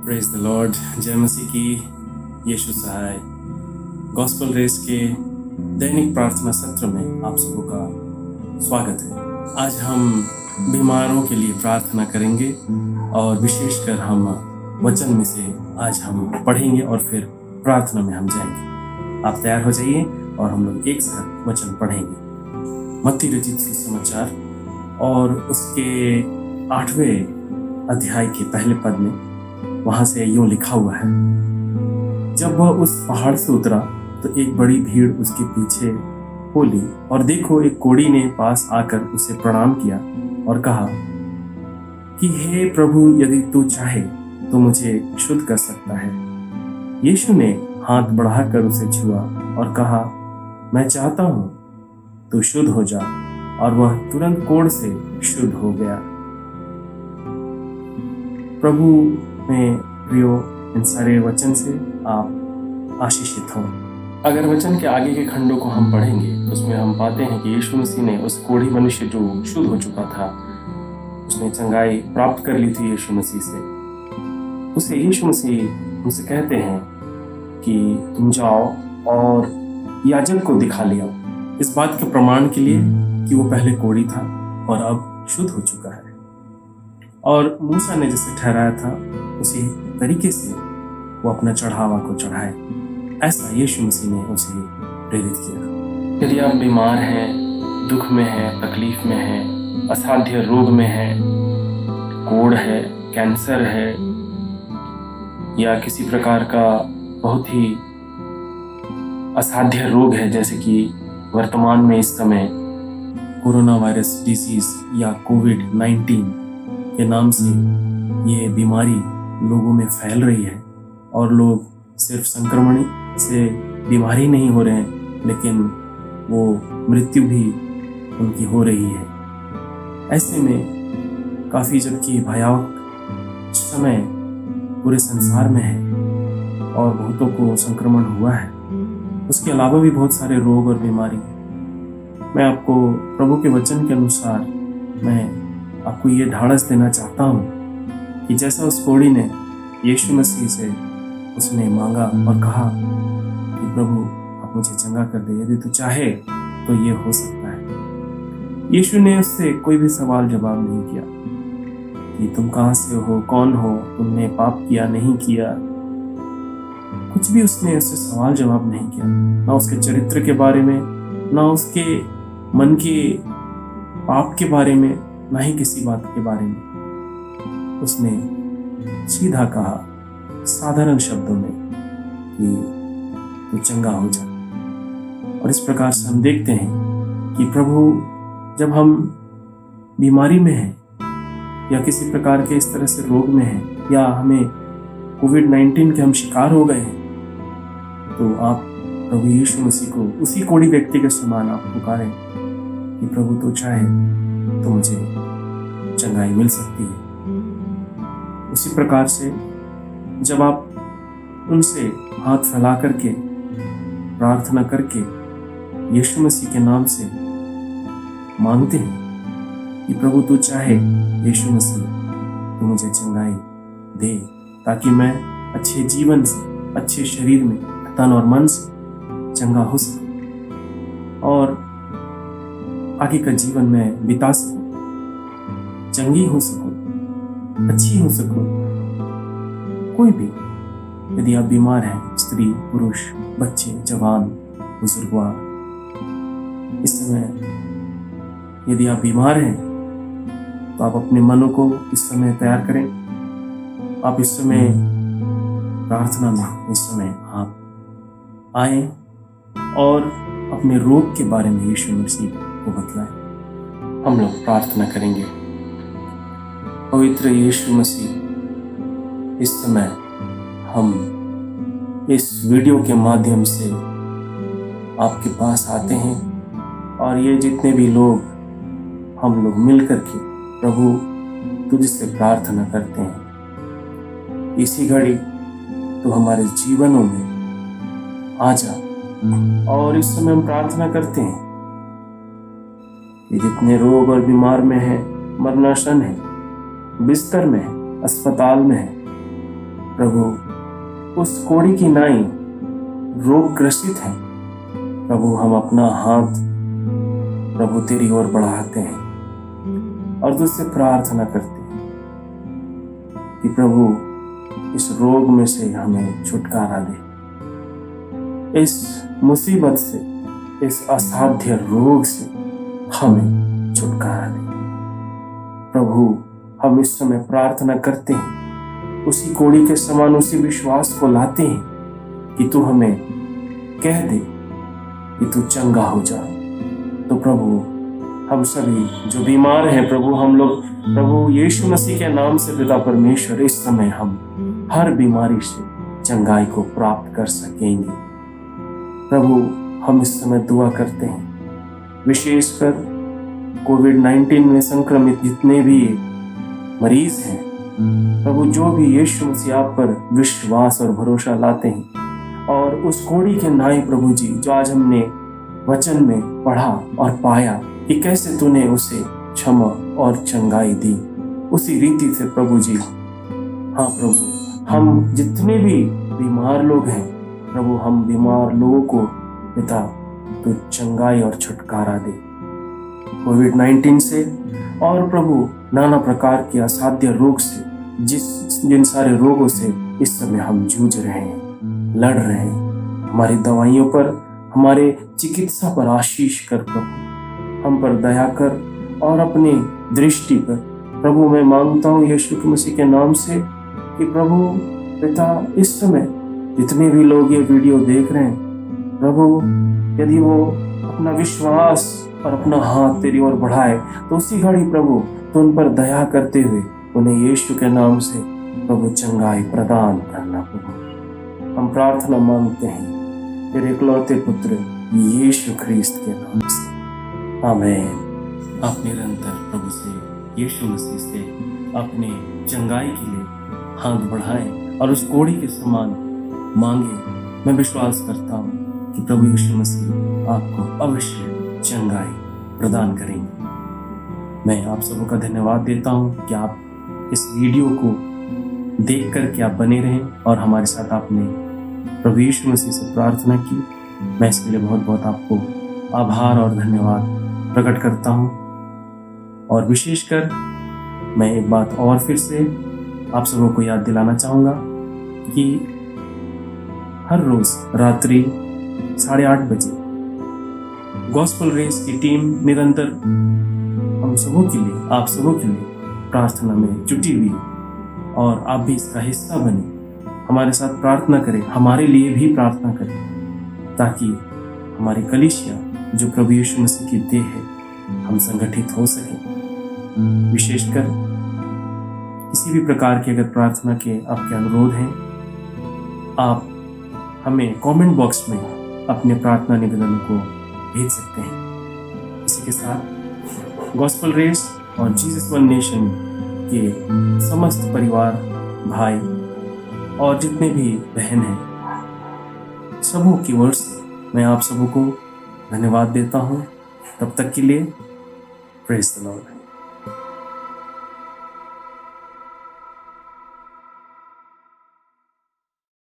Praise the Lord. जय मसीह की। यीशु सहाय gospel race के दैनिक प्रार्थना सत्र में आप सबों का स्वागत है। आज हम बीमारों के लिए प्रार्थना करेंगे और विशेषकर हम वचन में से आज हम पढ़ेंगे और फिर प्रार्थना में हम जाएंगे। आप तैयार हो जाइए और हम लोग एक साथ वचन पढ़ेंगे। मत्ती रचित सुसमाचार और उसके 8वें अध्याय के पहले पद में वहां से यूं लिखा हुआ है, जब वह उस पहाड़ से उतरा तो एक बड़ी भीड़ उसके पीछे हो ली, और देखो एक कोढ़ी ने पास आकर उसे प्रणाम किया और कहा कि हे प्रभु, यदि तू चाहे तो मुझे शुद्ध कर सकता है। यीशु ने हाथ बढ़ाकर उसे छुआ और कहा, मैं चाहता हूं, तू शुद्ध हो जा। और वह तुरंत कोढ़ से शुद्ध हो गया। प्रभु में प्रियो, इन सारे वचन से आप आशीषित हों। अगर वचन के आगे के खंडों को हम पढ़ेंगे तो उसमें हम पाते हैं कि यीशु मसीह ने उस कोढ़ी मनुष्य जो शुद्ध हो चुका था, उसने चंगाई प्राप्त कर ली थी यीशु मसीह से। उसे यीशु मसीह उनसे कहते हैं कि तुम जाओ और याजक को दिखा ले आओ, इस बात के प्रमाण के लिए कि वो पहले कोढ़ी था और अब शुद्ध हो चुका है। और मूसा ने जैसे ठहराया था उसी तरीके से वो अपना चढ़ावा को चढ़ाए। ऐसा यीशु मसीह ने उसे प्रेरित किया। यदि आप बीमार हैं, दुख में हैं, तकलीफ में हैं, असाध्य रोग में हैं, कोढ़ है, कैंसर है, या किसी प्रकार का बहुत ही असाध्य रोग है, जैसे कि वर्तमान में इस समय कोरोना वायरस डिजीज या कोविड-19 के नाम से ये बीमारी लोगों में फैल रही है, और लोग सिर्फ संक्रमण से बीमारी नहीं हो रहे हैं, लेकिन वो मृत्यु भी उनकी हो रही है। ऐसे में काफ़ी जबकि भयावह समय पूरे संसार में है और बहुतों को संक्रमण हुआ है, उसके अलावा भी बहुत सारे रोग और बीमारी। मैं आपको प्रभु के वचन के अनुसार मैं आपको ये ढाढ़स देना चाहता हूँ कि जैसा उस कोढ़ी ने यीशु मसीह से उसने मांगा और कहा कि प्रभु आप मुझे चंगा कर दे, यदि तू चाहे तो ये हो सकता है। यीशु ने उससे कोई भी सवाल जवाब नहीं किया कि तुम कहाँ से हो, कौन हो, तुमने पाप किया नहीं किया, कुछ भी उसने उससे सवाल जवाब नहीं किया। ना उसके चरित्र के बारे में, ना उसके मन के पाप के बारे में, ना ही किसी बात के बारे में। उसने सीधा कहा साधारण शब्दों में कि तू चंगा हो जा। और इस प्रकार से हम देखते हैं कि प्रभु जब हम बीमारी में हैं या किसी प्रकार के इस तरह से रोग में हैं, या हमें कोविड-19 के हम शिकार हो गए हैं, तो आप प्रभु यीशु मसीह को उसी कोढ़ी व्यक्ति के समान आप पुकारें कि प्रभु तो चाहे तो मुझे चंगाई मिल सकती है। उसी प्रकार से जब आप उनसे हाथ फैला करके प्रार्थना करके यीशु मसीह के नाम से मांगते हैं कि प्रभु तू चाहे यीशु मसीह तो मुझे चंगाई दे, ताकि मैं अच्छे जीवन से, अच्छे शरीर में, तन और मन से चंगा हो सकूं और आगे का जीवन में बिता सकूं, चंगी हो सकूं, अच्छी हो सकूं। कोई भी, यदि आप बीमार हैं, स्त्री, पुरुष, बच्चे, जवान, बुजुर्गवार, इस समय यदि आप बीमार हैं तो आप अपने मनों को इस समय तैयार करें। आप इस समय प्रार्थना में इस समय आप आए और अपने रोग के बारे में यीशु मसीह को बतलाएं। हम लोग प्रार्थना करेंगे। पवित्र यीशु मसीह, इस समय हम इस वीडियो के माध्यम से आपके पास आते हैं, और ये जितने भी लोग हम लोग मिल करके प्रभु तुझसे प्रार्थना करते हैं, इसी घड़ी तो हमारे जीवनों में आ जा। और इस समय हम प्रार्थना करते हैं कि जितने रोग और बीमार में हैं, मरणासन है, बिस्तर में है, अस्पताल में है, प्रभु उस कोढ़ी की नाई रोग ग्रसित है, प्रभु हम अपना हाथ प्रभु तेरी ओर बढ़ाते हैं और तुझसे प्रार्थना करते हैं कि प्रभु इस रोग में से हमें छुटकारा दे, इस मुसीबत से, इस असाध्य रोग से हमें छुटकारा दे। प्रभु हम इस समय प्रार्थना करते हैं, उसी कोढ़ी के समान उसी विश्वास को लाते हैं कि तू हमें कह दे कि तू चंगा हो जा। तो प्रभु हम सभी जो बीमार हैं प्रभु, हम लोग प्रभु यीशु मसीह के नाम से पिता परमेश्वर इस समय हम हर बीमारी से चंगाई को प्राप्त कर सकेंगे। प्रभु हम इस समय दुआ करते हैं, विशेषकर कोविड-19 में संक्रमित जितने भी मरीज हैं प्रभु, जो भी यीशु मसीह आप पर विश्वास और भरोसा लाते हैं और उस कोढ़ी के नाई प्रभु जी जो आज हमने वचन में पढ़ा और पाया कि कैसे तूने उसे क्षमा और चंगाई दी, उसी रीति से प्रभु जी, हाँ प्रभु, हम जितने भी बीमार लोग हैं प्रभु, हम बीमार लोगों को पिता तू चंगाई और छुटकारा दे कोविड-19 से और प्रभु नाना प्रकार के असाध्य रोग से, जिन सारे रोगों से इस समय हम जूझ रहे हैं, लड़ रहे हैं। हमारी दवाइयों पर, हमारे चिकित्सा पर आशीष कर प्रभु, हम पर दया कर और अपनी दृष्टि पर प्रभु मैं मांगता हूँ यीशु मसीह के नाम से कि प्रभु पिता इस समय जितने भी लोग ये वीडियो देख रहे हैं प्रभु, यदि वो अपना विश्वास और अपना हाथ तेरी ओर बढ़ाए तो उसी घड़ी प्रभु तो उन पर दया करते हुए उन्हें यीशु के नाम से प्रभु चंगाई प्रदान करना। प्रभु हम प्रार्थना मांगते हैं तेरे इकलौते पुत्र यीशु ख्रीस्त के नाम से, आमीन। आप निरंतर प्रभु से, यीशु मसीह से अपने चंगाई के लिए हाथ बढ़ाएं और उस कोढ़ी के समान मांगे। मैं विश्वास करता हूँ कि प्रभु यीशु मसीह आपको अवश्य चंगाई प्रदान करेंगे। मैं आप सबों का धन्यवाद देता हूँ कि आप इस वीडियो को देख कर के आप बने रहें और हमारे साथ आपने प्रभु यीशु मसीह से प्रार्थना की। मैं इसके लिए बहुत बहुत आपको आभार और धन्यवाद प्रकट करता हूँ। और विशेषकर मैं एक बात और फिर से आप सबों को याद दिलाना चाहूँगा कि हर रोज़ रात्रि 8:30 बजे गॉस्पेल रेस की टीम निरंतर हम सबों के लिए, आप सबों के लिए प्रार्थना में जुटी हुई है और आप भी इसका हिस्सा बने, हमारे साथ प्रार्थना करें, हमारे लिए भी प्रार्थना करें ताकि हमारी कलीसिया जो प्रभु यीशु मसीह की देह है हम संगठित हो सकें। विशेषकर किसी भी प्रकार की अगर प्रार्थना के आपके अनुरोध हैं, आप हमें कमेंट बॉक्स में अपने प्रार्थना निवेदनों को भेज सकते हैं। इसी के साथ गॉस्पेल रेस और जीसस वन नेशन के समस्त परिवार, भाई और जितने भी बहन हैं, सबों की ओर से मैं आप सबों को धन्यवाद देता हूँ। तब तक के लिए प्रेज़ द लॉर्ड।